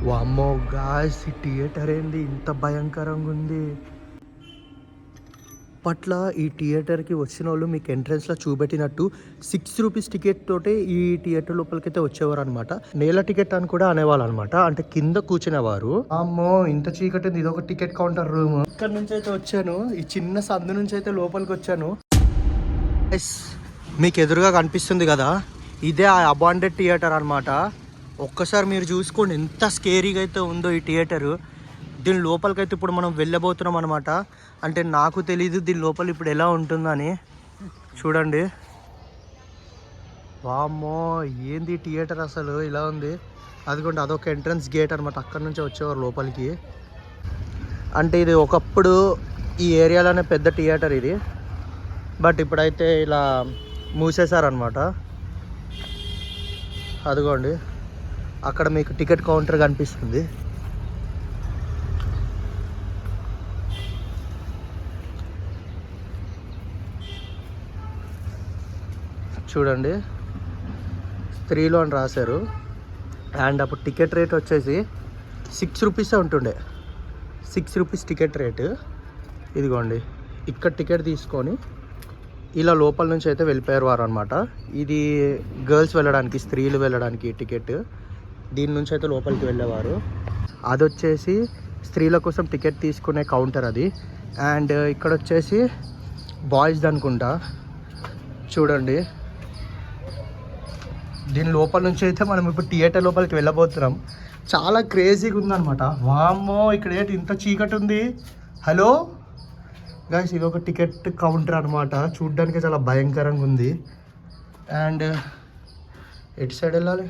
వామ్మో గాయ్స్, ఈ థియేటర్ ఏంది ఇంత భయంకరంగా ఉంది. అప్పట్లో ఈ థియేటర్కి వచ్చిన వాళ్ళు మీకు ఎంట్రన్స్లో చూపెట్టినట్టు 6 రూపీస్ టికెట్ తోటే ఈ థియేటర్ లోపలికైతే వచ్చేవారు అనమాట. నేల టికెట్ అని కూడా అనేవాళ్ళు అనమాట. అంటే కింద కూర్చునేవారు. అమ్మో ఇంత చీకటి ఉంది. ఇది ఒక టికెట్ కౌంటర్ రూమ్. ఇక్కడ నుంచి అయితే వచ్చాను, ఈ చిన్న సందు నుంచి అయితే లోపలికి వచ్చాను. మీకు ఎదురుగా కనిపిస్తుంది కదా, ఇదే ఆ అబాండెడ్ థియేటర్ అనమాట. ఒక్కసారి మీరు చూసుకోండి ఎంత స్కేరీగా అయితే ఉందో ఈ థియేటరు. దీని లోపలికైతే ఇప్పుడు మనం వెళ్ళబోతున్నాం అనమాట. అంటే నాకు తెలీదు దీని లోపల ఇప్పుడు ఎలా ఉంటుందని. చూడండి, వామ్మో ఏంది థియేటర్ అసలు ఇలా ఉంది. అదిగోండి అదొక ఎంట్రన్స్ గేట్ అనమాట. అక్కడి నుంచే వచ్చేవారు లోపలికి. అంటే ఇది ఒకప్పుడు ఈ ఏరియాలోనే పెద్ద థియేటర్ ఇది, బట్ ఇప్పుడైతే ఇలా మూసేశారనమాట. అదిగోండి అక్కడ మీకు టికెట్ కౌంటర్ కనిపిస్తుంది. చూడండి, స్త్రీలు అని రాశారు. అండ్ అప్పుడు టికెట్ రేట్ వచ్చేసి 6 రూపీసే ఉంటుండే. 6 రూపీస్ టికెట్ రేటు. ఇదిగోండి ఇక్కడ టికెట్ తీసుకొని ఇలా లోపల నుంచి అయితే వెళ్ళిపోయారు వారు అనమాట. ఇది గర్ల్స్ వెళ్ళడానికి, స్త్రీలు వెళ్ళడానికి టికెట్. దీని నుంచి అయితే లోపలికి వెళ్ళేవారు. అది వచ్చేసి స్త్రీల కోసం టికెట్ తీసుకునే కౌంటర్ అది. అండ్ ఇక్కడ వచ్చేసి బాయ్స్ది అనుకుంటా. చూడండి, దీని లోపల నుంచి అయితే మనం ఇప్పుడు థియేటర్ లోపలికి వెళ్ళబోతున్నాం. చాలా క్రేజీగా ఉందన్నమాట. వామ్మో ఇక్కడ ఏంటి ఇంత చీకటి ఉంది. హలో గైస్, ఇది ఒక టికెట్ కౌంటర్ అనమాట. చూడ్డానికి చాలా భయంకరంగా ఉంది. అండ్ ఎటు సైడ్ వెళ్ళాలి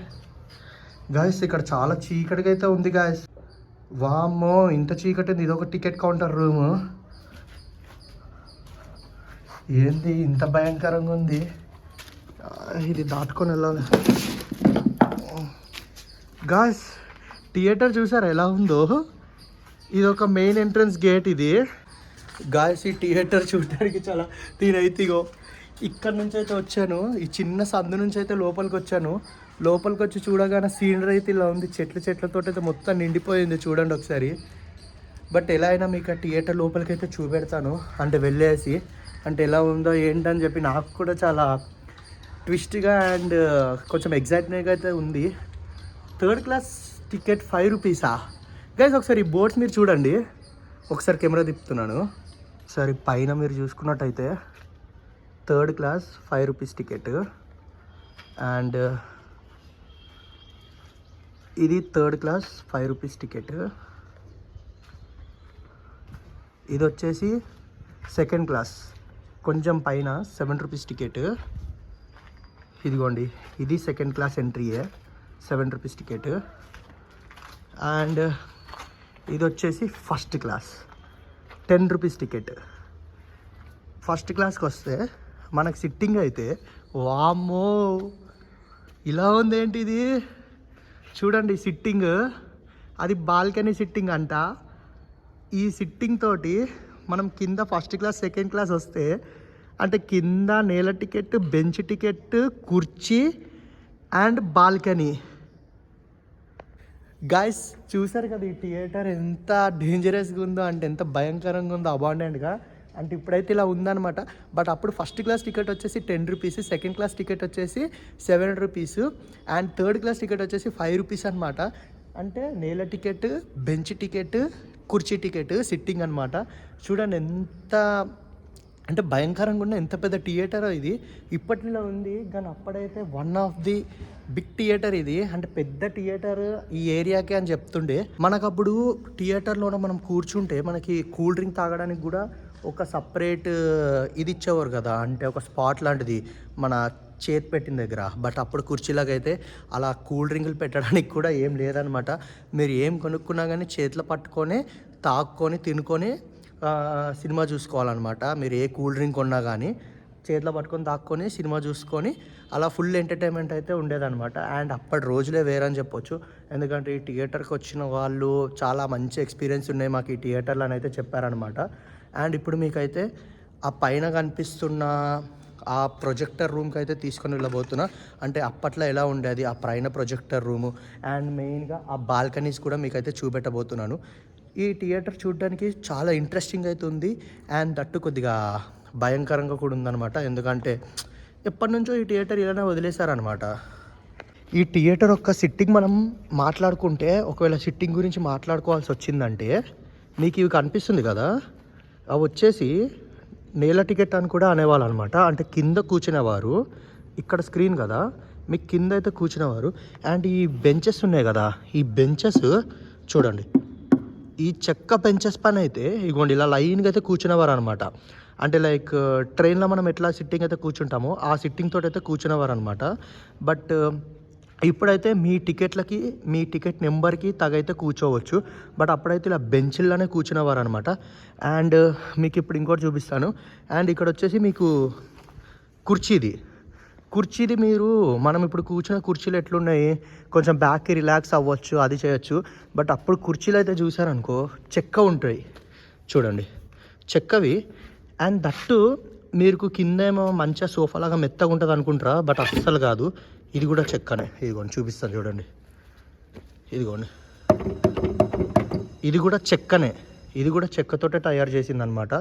గైస్? ఇక్కడ చాలా చీకటిగా అయితే ఉంది గైస్. వామ్మో ఇంత చీకటి ఉంది. ఇది ఒక టికెట్ కౌంటర్ రూము. ఏంది ఇంత భయంకరంగా ఉంది. ఇది దాటుకొని వెళ్ళాలి గాయ్స్. థియేటర్ చూసారా ఎలా ఉందో? ఇది ఒక మెయిన్ ఎంట్రన్స్ గేట్ ఇది గాయ్స్. ఈ థియేటర్ చూడడానికి చాలా తీరైతిగో. ఇక్కడ నుంచి అయితే వచ్చాను, ఈ చిన్న సందు నుంచి అయితే లోపలికి వచ్చాను. లోపలికి వచ్చి చూడగానే సీనరీ అయితే ఇలా ఉంది. చెట్లతో అయితే మొత్తం నిండిపోయింది. చూడండి ఒకసారి. బట్ ఎలా అయినా మీకు ఆ థియేటర్ లోపలికి అయితే చూపెడతాను. అంటే వెళ్ళేసి అంటే ఎలా ఉందో ఏంటని చెప్పి నాకు కూడా చాలా ట్విస్ట్గా అండ్ కొంచెం ఎగ్జైట్మెంట్గా అయితే ఉంది. 3rd class ticket 5 రూపీసా guys? ఒకసారి ఈ బోర్డ్స్ మీరు చూడండి. ఒకసారి కెమెరా తిప్పుతున్నాను. ఒకసారి పైన మీరు చూసుకున్నట్టయితే 3rd class 5 rupees ticket. And ఇది 3rd క్లాస్ 5 రూపీస్ టికెట్. ఇది వచ్చేసి 2nd క్లాస్ కొంచెం పైన 7 రూపీస్ టికెట్. ఇదిగోండి ఇది 2nd క్లాస్ ఎంట్రీయే, 7 రూపీస్ టికెట్. అండ్ ఇది వచ్చేసి 1st class 10 rupees ticket. 1st క్లాస్కి వస్తే మనకు సిట్టింగ్ అయితే వామ్మో ఇలా ఉంది ఏంటి ఇది. చూడండి సిట్టింగ్, అది బాల్కనీ సిట్టింగ్ అంట. ఈ సిట్టింగ్ తోటి మనం కింద 1st క్లాస్ 2nd క్లాస్ వస్తే అంటే కింద నేల టికెట్, బెంచ్ టికెట్, కుర్చీ అండ్ బాల్కనీ. గాయస్ చూసారు కదా ఈ థియేటర్ ఎంత డేంజరస్గా ఉందో, అంటే ఎంత భయంకరంగా ఉందో అబాండెంట్గా. అంటే ఇప్పుడైతే ఇలా ఉందన్నమాట. బట్ అప్పుడు 1st క్లాస్ టికెట్ వచ్చేసి 10 రూపీస్, 2nd క్లాస్ టికెట్ వచ్చేసి 7 rupees and 3rd class ticket వచ్చేసి 5 రూపీస్ అనమాట. అంటే నేల టికెట్, బెంచ్ టికెట్, కుర్చీ టికెట్, సిట్టింగ్ అనమాట. చూడండి ఎంత అంటే భయంకరంగా ఉన్న ఎంత పెద్ద థియేటర్ ఇది. ఇప్పట్లో ఉంది కానీ అప్పుడైతే one of the big theatre ఇది. అంటే పెద్ద థియేటర్ ఈ ఏరియాకే అని చెప్తుండే. మనకు అప్పుడు థియేటర్లో మనం కూర్చుంటే మనకి కూల్ డ్రింక్ తాగడానికి కూడా ఒక సపరేట్ ఇది ఇచ్చేవారు కదా, అంటే ఒక స్పాట్ లాంటిది మన చేతి పెట్టిన దగ్గర. బట్ అప్పుడు కుర్చీలాగా అయితే అలా కూల్ డ్రింకులు పెట్టడానికి కూడా ఏం లేదనమాట. మీరు ఏం కొనుక్కున్నా కానీ చేతిలో పట్టుకొని తాక్కొని తినుకొని సినిమా చూసుకోవాలన్నమాట. మీరు ఏ కూల్ డ్రింక్ కొన్నా కానీ చేతిలో పట్టుకొని తాక్కొని సినిమా చూసుకొని అలా ఫుల్ ఎంటర్టైన్మెంట్ అయితే ఉండేదన్నమాట. అండ్ అప్పటి రోజులే వేరని చెప్పొచ్చు. ఎందుకంటే ఈ థియేటర్కి వచ్చిన వాళ్ళు చాలా మంచి ఎక్స్పీరియన్స్ ఉన్నాయి మాకు ఈ థియేటర్లో అని అయితే చెప్పారనమాట. అండ్ ఇప్పుడు మీకైతే ఆ పైన కనిపిస్తున్న ఆ ప్రొజెక్టర్ రూమ్కి అయితే తీసుకొని వెళ్ళబోతున్నా. అంటే అప్పట్లో ఎలా ఉండేది ఆ పైన ప్రొజెక్టర్ రూము అండ్ మెయిన్గా ఆ బాల్కనీస్ కూడా మీకైతే చూపెట్టబోతున్నాను. ఈ థియేటర్ చూడడానికి చాలా ఇంట్రెస్టింగ్ అయితే ఉంది అండ్ దట్టు కొద్దిగా భయంకరంగా కూడా ఉందన్నమాట. ఎందుకంటే ఎప్పటి నుంచో ఈ థియేటర్ ఇలానే వదిలేశారనమాట. ఈ థియేటర్ ఒక్క సిట్టింగ్ మనం మాట్లాడుకుంటే, ఒకవేళ సిట్టింగ్ గురించి మాట్లాడుకోవాల్సి వచ్చిందంటే మీకు ఇవి కనిపిస్తుంది కదా, అవి వచ్చేసి నేల టికెట్ అని కూడా అనేవాళ్ళు అనమాట. అంటే కింద కూర్చునేవారు, ఇక్కడ స్క్రీన్ కదా, మీకు కింద అయితే కూర్చునేవారు. అండ్ ఈ బెంచెస్ ఉన్నాయి కదా, ఈ బెంచెస్ చూడండి, ఈ చెక్క బెంచెస్ పైన అయితే ఇగోండి ఇలా లైన్గా అయితే కూర్చునేవారు అనమాట. అంటే లైక్ ట్రైన్లో మనం ఎట్లా సిట్టింగ్ అయితే కూర్చుంటామో ఆ సిట్టింగ్ తోటి అయితే కూర్చునేవారు అనమాట. బట్ ఇప్పుడైతే మీ టికెట్లకి, మీ టికెట్ నెంబర్కి తగైతే కూర్చోవచ్చు. బట్ అప్పుడైతే ఇలా బెంచ్ల్లోనే కూర్చునేవారు అనమాట. అండ్ మీకు ఇప్పుడు ఇంకోటి చూపిస్తాను. అండ్ ఇక్కడ వచ్చేసి మీకు కుర్చీది మనం ఇప్పుడు కూర్చున్న కుర్చీలు ఎట్లున్నాయి, కొంచెం బ్యాక్కి రిలాక్స్ అవ్వచ్చు, అది చేయొచ్చు. బట్ అప్పుడు కుర్చీలు అయితే చూసారనుకో చెక్క ఉంటాయి చూడండి, చెక్కవి. అండ్ దట్టు మీకు కింద ఏమో మంచిగా సోఫాలాగా మెత్తగా ఉంటుంది అనుకుంటారా, బట్ అస్సలు కాదు, ఇది కూడా చెక్కనే. ఇదిగోండి చూపిస్తాను చూడండి, ఇదిగోండి ఇది కూడా చెక్కనే, ఇది కూడా చెక్కతోటే తయారు చేసింది అనమాట.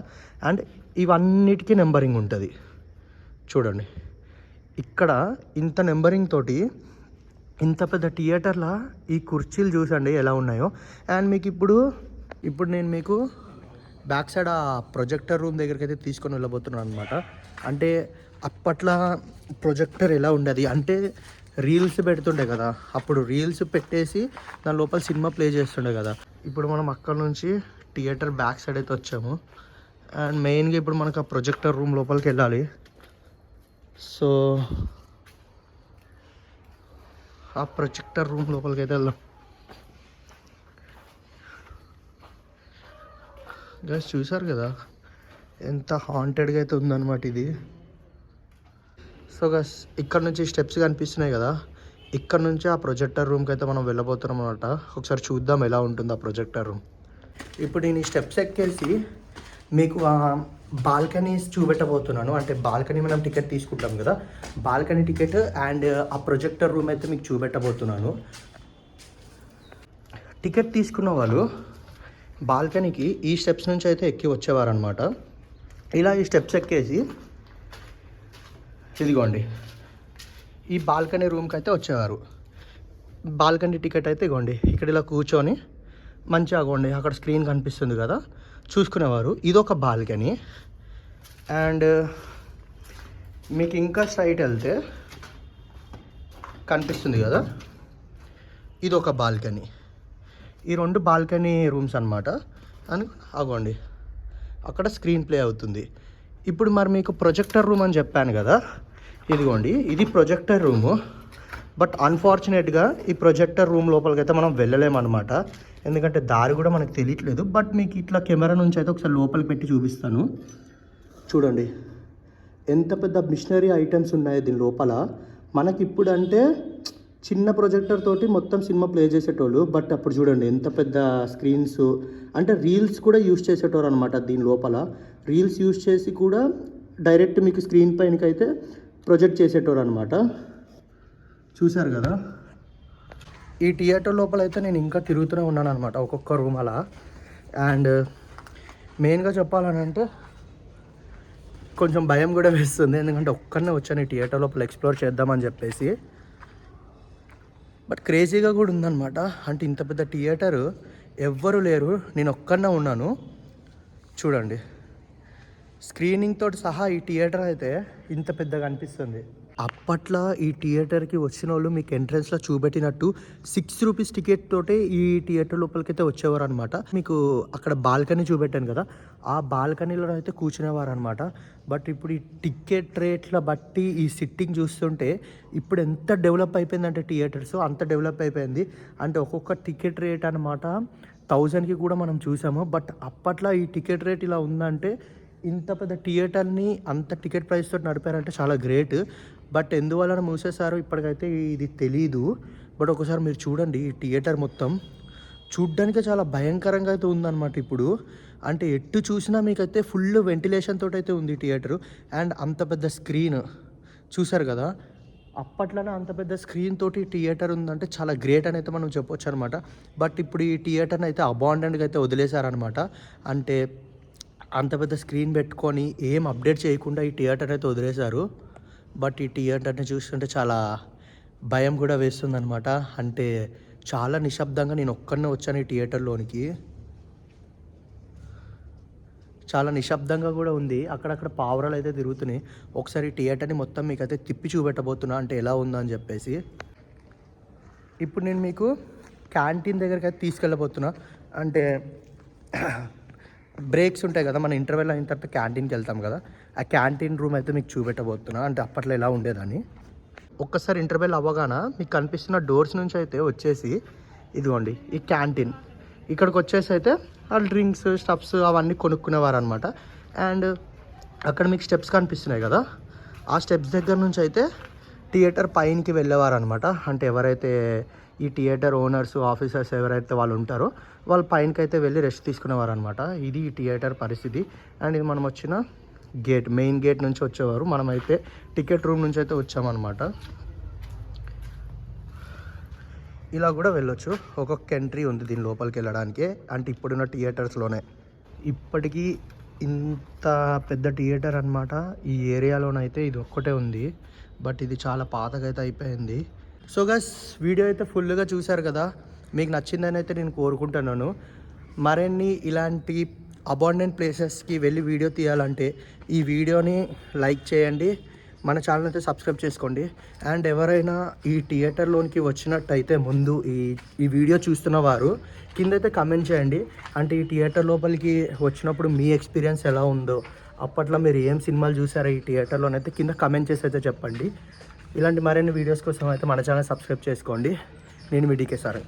అండ్ ఇవన్నిటికీ నెంబరింగ్ ఉంటుంది చూడండి. ఇక్కడ ఇంత నెంబరింగ్ తోటి ఇంత పెద్ద థియేటర్లో ఈ కుర్చీలు చూసండి ఎలా ఉన్నాయో. అండ్ మీకు ఇప్పుడు నేను మీకు బ్యాక్ సైడ్ ఆ ప్రొజెక్టర్ రూమ్ దగ్గరికి అయితే తీసుకొని వెళ్ళబోతున్నాను అనమాట. అంటే అప్పట్లో ప్రొజెక్టర్ ఎలా ఉండేది అంటే రీల్స్ పెడుతుండే కదా, అప్పుడు రీల్స్ పెట్టేసి దాని లోపల సినిమా ప్లే చేస్తుండే కదా. ఇప్పుడు మనం అక్కడ నుంచి థియేటర్ బ్యాక్ సైడ్ అయితే వచ్చాము. అండ్ మెయిన్గా ఇప్పుడు మనకు ఆ ప్రొజెక్టర్ రూమ్ లోపలికి వెళ్ళాలి. సో ఆ ప్రొజెక్టర్ రూమ్ లోపలికి అయితే వెళ్దాం. గైస్ చూసారు కదా ఎంత హాంటెడ్గా అయితే ఉందన్నమాట ఇది. సో గైస్ ఇక్కడ నుంచి స్టెప్స్ కనిపిస్తున్నాయి కదా, ఇక్కడ నుంచి ఆ ప్రొజెక్టర్ రూమ్కి అయితే మనం వెళ్ళబోతున్నాం అనమాట. ఒకసారి చూద్దాం ఎలా ఉంటుంది ఆ ప్రొజెక్టర్ రూమ్. ఇప్పుడు నేను ఈ స్టెప్స్ ఎక్కేసి మీకు ఆ బాల్కనీస్ చూపెట్టబోతున్నాను. అంటే బాల్కనీ మనం టికెట్ తీసుకుంటాం కదా, బాల్కనీ టికెట్ అండ్ ఆ ప్రొజెక్టర్ రూమ్ అయితే మీకు చూపెట్టబోతున్నాను. టికెట్ తీసుకున్న వాళ్ళు బాల్కనీకి ఈ స్టెప్స్ నుంచి అయితే ఎక్కి వచ్చేవారు అనమాట. ఇలా ఈ స్టెప్స్ ఎక్కేసి ఇదిగోండి ఈ బాల్కనీ రూమ్కి అయితే వచ్చేవారు. బాల్కనీ టికెట్ అయితే ఇగోండి ఇక్కడ ఇలా కూర్చొని మంచిగా అగోండి అక్కడ స్క్రీన్ కనిపిస్తుంది కదా చూసుకునేవారు. ఇదొక బాల్కనీ. అండ్ మీకు ఇంకా స్ట్రైట్ వెళ్తే కనిపిస్తుంది కదా, ఇదొక బాల్కనీ. ఈ రెండు బాల్కనీ రూమ్స్ అనమాట. అని అగోండి అక్కడ స్క్రీన్ ప్లే అవుతుంది. ఇప్పుడు మరి మీకు ప్రొజెక్టర్ రూమ్ అని చెప్పాను కదా, ఇదిగోండి ఇది ప్రొజెక్టర్ రూము. బట్ అన్ఫార్చునేట్గా ఈ ప్రొజెక్టర్ రూమ్ లోపలికి అయితే మనం వెళ్ళలేమన్నమాట, ఎందుకంటే దారి కూడా మనకు తెలియట్లేదు. బట్ మీకు ఇట్లా కెమెరా నుంచి అయితే ఒకసారి లోపలికి పెట్టి చూపిస్తాను. చూడండి ఎంత పెద్ద మిషనరీ ఐటమ్స్ ఉన్నాయో దీని లోపల. మనకి ఇప్పుడు అంటే చిన్న ప్రొజెక్టర్ తోటి మొత్తం సినిమా ప్లే చేసేటోళ్ళు, బట్ అప్పుడు చూడండి ఎంత పెద్ద స్క్రీన్స్. అంటే రీల్స్ కూడా యూజ్ చేసేటోరు అనమాట దీని లోపల. రీల్స్ యూజ్ చేసి కూడా డైరెక్ట్ మీకు స్క్రీన్ పైనకి అయితే ప్రొజెక్ట్ చేసేటోరు అనమాట. చూశారు కదా, ఈ థియేటర్ లోపల అయితే నేను ఇంకా తిరుగుతూనే ఉన్నాను అనమాట ఒక్కొక్క రూమ్ అలా. అండ్ మెయిన్గా చెప్పాలనంటే కొంచెం భయం కూడా వేస్తుంది, ఎందుకంటే ఒక్కనే వచ్చాను ఈ థియేటర్ లోపల ఎక్స్ప్లోర్ చేద్దామని చెప్పేసి. బట్ క్రేజీగా కూడా ఉందన్నమాట. అంటే ఇంత పెద్ద థియేటరు ఎవ్వరు లేరు, నేను ఒక్కనే ఉన్నాను. చూడండి స్క్రీనింగ్ తోటి సహా ఈ థియేటర్ అయితే ఇంత పెద్దగా అనిపిస్తుంది. అప్పట్లో ఈ థియేటర్కి వచ్చిన వాళ్ళు మీకు ఎంట్రన్స్లో చూపెట్టినట్టు 6 రూపీస్ టికెట్ తోటే ఈ థియేటర్ లోపలికైతే వచ్చేవారు అనమాట. మీకు అక్కడ బాల్కనీ చూపెట్టాను కదా, ఆ బాల్కనీలో అయితే కూర్చునేవారు అనమాట. బట్ ఇప్పుడు ఈ టికెట్ రేట్ల బట్టి ఈ సిట్టింగ్ చూస్తుంటే ఇప్పుడు ఎంత డెవలప్ అయిపోయిందంటే థియేటర్స్ అంత డెవలప్ అయిపోయింది. అంటే ఒక్కొక్క టికెట్ రేట్ అనమాట 1000కి కూడా మనం చూసాము. బట్ అప్పట్లో ఈ టికెట్ రేట్ ఇలా ఉందంటే ఇంత పెద్ద థియేటర్ని అంత టికెట్ ప్రైస్ తోటి నడిపారంటే చాలా గ్రేట్. బట్ ఎందువలన మూసేశారో ఇప్పటికైతే ఇది తెలీదు. బట్ ఒకసారి మీరు చూడండి ఈ థియేటర్ మొత్తం చూడ్డానికే చాలా భయంకరంగా అయితే ఉందన్నమాట ఇప్పుడు. అంటే ఎటు చూసినా మీకైతే ఫుల్ వెంటిలేషన్ తోటి అయితే ఉంది థియేటరు. అండ్ అంత పెద్ద స్క్రీన్ చూసారు కదా, అప్పట్లోనే అంత పెద్ద స్క్రీన్ తోటి థియేటర్ ఉందంటే చాలా గ్రేట్ అని అయితే మనం చెప్పొచ్చు అనమాట. బట్ ఇప్పుడు ఈ థియేటర్ని అయితే అబాండెంట్గా అయితే వదిలేశారనమాట. అంటే అంత పెద్ద స్క్రీన్ పెట్టుకొని ఏం అప్డేట్ చేయకుండా ఈ థియేటర్ అయితే వదిలేశారు. బట్ ఈ థియేటర్ని చూస్తుంటే చాలా భయం కూడా వేస్తుందన్నమాట. అంటే చాలా నిశ్శబ్దంగా నేను ఒక్కడనే వచ్చాను ఈ థియేటర్లోనికి. చాలా నిశ్శబ్దంగా కూడా ఉంది. అక్కడక్కడ పావురాలు అయితే తిరుగుతున్నాయి. ఒకసారి థియేటర్ని మొత్తం మీకు అయితే తిప్పి చూపెట్టబోతున్నా, అంటే ఎలా ఉందో అని చెప్పేసి. ఇప్పుడు నేను మీకు క్యాంటీన్ దగ్గరికి అయితే తీసుకెళ్ళబోతున్నా. అంటే బ్రేక్స్ ఉంటాయి కదా, మన ఇంటర్వెల్ అయిన తర్వాత క్యాంటీన్కి వెళ్తాం కదా, ఆ క్యాంటీన్ రూమ్ అయితే మీకు చూపెట్టబోతున్నా. అంటే అప్పట్లో ఎలా ఉండేదని. ఒక్కసారి ఇంటర్వెల్ అవ్వగానే మీకు కనిపిస్తున్న డోర్స్ నుంచి అయితే వచ్చేసి ఇదిగోండి ఈ క్యాంటీన్. ఇక్కడికి వచ్చేసి అయితే ఆ డ్రింక్స్ స్టఫ్స్ అవన్నీ కొనుక్కునేవారు అనమాట. అండ్ అక్కడ మీకు స్టెప్స్ కనిపిస్తున్నాయి కదా, ఆ స్టెప్స్ దగ్గర నుంచి అయితే థియేటర్ పైనకి వెళ్ళేవారు అనమాట. అంటే ఎవరైతే ఈ థియేటర్ ఓనర్స్ ఆఫీసర్స్ ఎవరైతే వాళ్ళు ఉంటారో వాళ్ళు పైనకి అయితే వెళ్ళి రెస్ట్ తీసుకునేవారు అనమాట. ఇది ఈ థియేటర్ పరిస్థితి. అండ్ ఇది మనం వచ్చిన గేట్, మెయిన్ గేట్ నుంచి వచ్చేవారు. మనమైతే టికెట్ రూమ్ నుంచి అయితే వచ్చామన్నమాట. ఇలా కూడా వెళ్ళొచ్చు, ఒక్కొక్క ఎంట్రీ ఉంది దీని లోపలికి వెళ్ళడానికి. అంటే ఇప్పుడున్న థియేటర్స్లోనే ఇప్పటికీ ఇంత పెద్ద థియేటర్ అనమాట. ఈ ఏరియాలోనైతే ఇది ఒక్కటే ఉంది. బట్ ఇది చాలా పాతగా అయితే అయిపోయింది. సో గైస్, వీడియో అయితే ఫుల్గా చూశారు కదా, మీకు నచ్చిందని అయితే నేను కోరుకుంటున్నాను. మరిన్ని ఇలాంటి అబాండెంట్ ప్లేసెస్కి వెళ్ళి వీడియో తీయాలంటే ఈ వీడియోని లైక్ చేయండి, మన ఛానల్ అయితే సబ్స్క్రైబ్ చేసుకోండి. అండ్ ఎవరైనా ఈ థియేటర్లోనికి వచ్చినట్టయితే ముందు ఈ వీడియో చూస్తున్న వారు కింద అయితే కమెంట్ చేయండి. అంటే ఈ థియేటర్ లోపలికి వచ్చినప్పుడు మీ ఎక్స్పీరియన్స్ ఎలా ఉందో, అప్పట్లో మీరు ఏం సినిమాలు చూసారో ఈ థియేటర్లోనైతే కింద కమెంట్ చేసి అయితే చెప్పండి. ఇలాంటి మరిన్ని వీడియోస్ కోసం అయితే మన ఛానల్ సబ్స్క్రైబ్ చేసుకోండి. నేను మీ డీకే సార్.